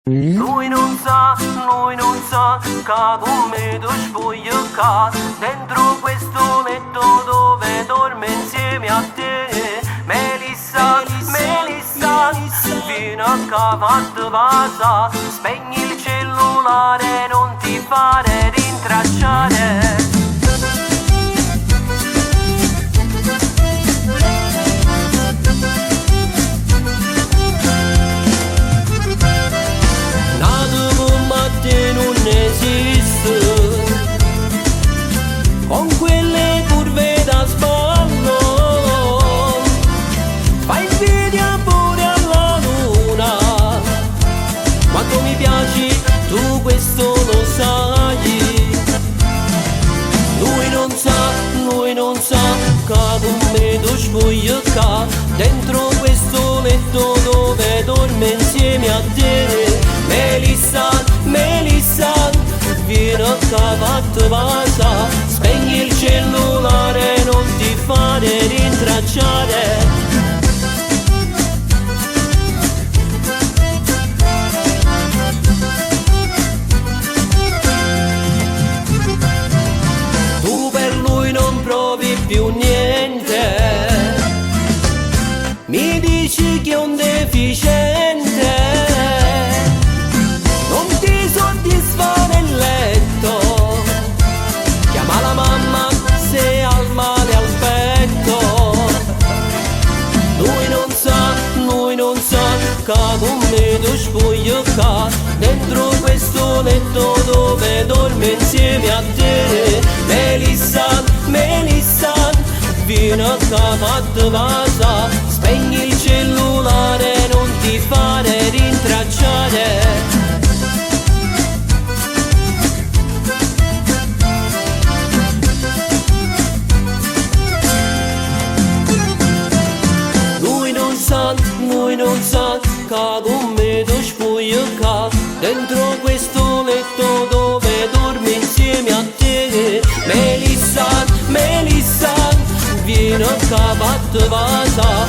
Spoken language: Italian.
Lui non sa che con me tu spoglio qua dentro questo letto dove dorme insieme a te. Melissa, Melissa, fino a che fatto passa, spegni il cellulare, non ti fare rintracciare. Non esiste con quelle curve da sballo, fai invidia pure alla luna. Quanto mi piaci tu questo lo sai. Lui non sa che con me tu spoglio qua dentro questo letto dove dorme insieme a te. Melissa, Melissa, vieni a cavatto passa, spegni il cellulare, non ti fare rintracciare. Tu per lui non provi più niente, mi dici che è un deficiente. Con me tu spoglio qua dentro questo letto dove dorme insieme a te. Melissa, Melissa, vieni a cavatto passa, spegni il cellulare, non ti fare rintracciare. Lui non sa che con me tu spoglio qua dentro questo letto dove dormi insieme a te. Melissa, Melissa, vieni a cavatto passa,